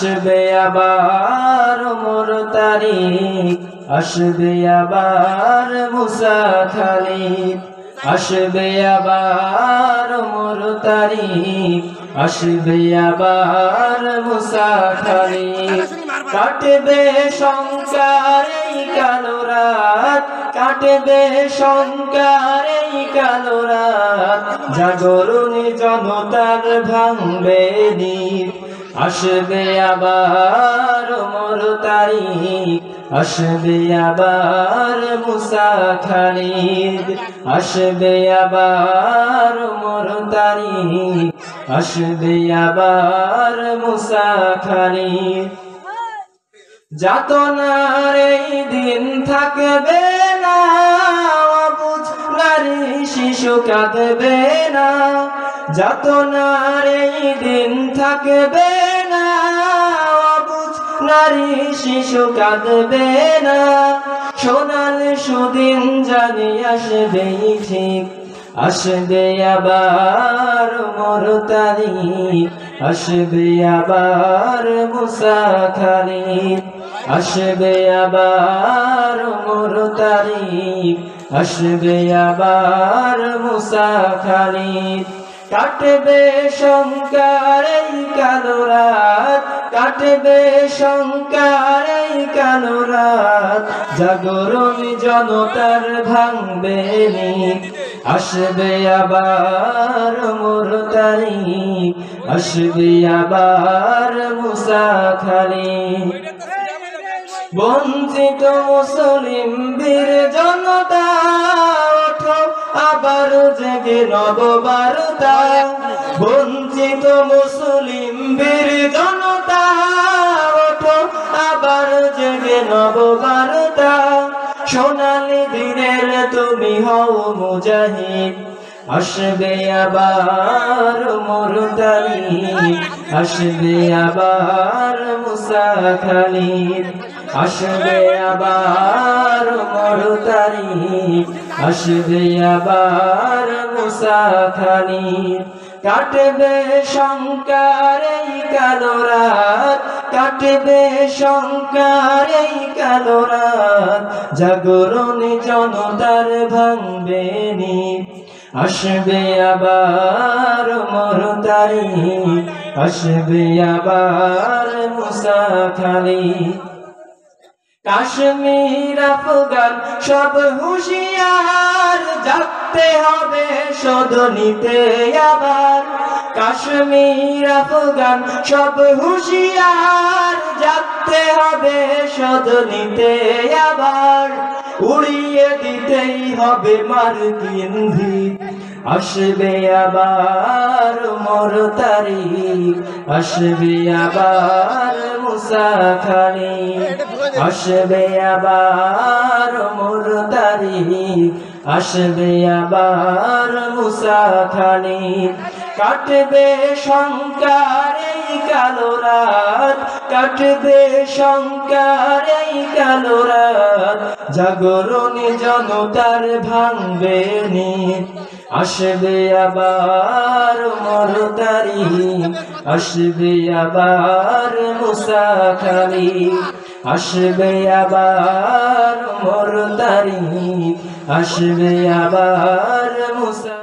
আসবে আবার ওমর তারিক, আসবে আবার মুসা খালিদ, আসবে আবার ওমর তারিক, আসবে আবার মুসা খালিদ। কাটবে শঙ্কার এই কালো রাত, কাটবে শঙ্কার এই কালো রাত, জাগরণী জনতার ভাঙবে নিদ। আসবে আবার ওমর তারিক, আসবে আবার মুসা খালিদ, আসবে আবার ওমর তারিক, আসবে আবার মুসা খালিদ। যাতনার এই দিন থাকবে না, অবুঝ নারী শিশু কাঁদবে না। যাতনার এই দিন থাকবে না, অবুঝ নারী শিশু কাঁদবে না। সোনালি সুদিন জানি আসবেই ঠিক, আসবে আবার ওমর তারিক, আসবে আবার মুসা খালিদ, আসবে আবার ওমর তারিক, আসবে আবার মুসা খালিদ। কাটবে শঙ্কার এই কালো রাত, কাটবে শঙ্কার এই কালো রাত, জাগরণী জনতার ভাঙবে নিদ। আসবে আবার ওমর তারিক, আসবে আবার মুসা খালিদ। বঞ্চিত মুসলিম বীর জনতা, ওঠো আবার জেগে নববার্তা। বঞ্চিত মুসলিম বীর জনতা, ওঠো আবার জেগে নববার্তা। সোনালি দিনের তুমি হও মুজাহিদ, আসবে আবার ওমর তারিক, আসবে আবার মুসা খালিদ, আসবে আবার ওমর তারিক, আসবে আবার মুসা খালিদ। কাটবে শঙ্কার এই কালো রাত, কাটবে শঙ্কার এই কালো রাত, জাগরণী জনতার ভাঙবে নিদ। আসবে আবার ওমর তারিক, আসবে আবার মুসা খালিদ। কাশ্মীর আফগান সব হুঁশিয়ার, জাগতে হবে শোধ নিতে আবার। কাশ্মীর আফগান সব হুঁশিয়ার, জাগতে হবে শোধ নিতে আবার। উড়িয়ে দিতেই হবে মার্কিন ভিত, আসবে আবার ওমর তারিক, আসবে আবার মুসা খালিদ, আসবে আবার ওমর তারিক, আসবে আবার মুসা খালিদ। কাটবে শঙ্কার এই কালো রাত, কাটবে শঙ্কার এই কালো রাত, জাগরণী জনতার ভাঙবে নিদ। আসবে আবার ওমর তারিক, আসবে আবার মুসা খালিদ, আসবে আবার ওমর তারিক, আসবে আবার মুসা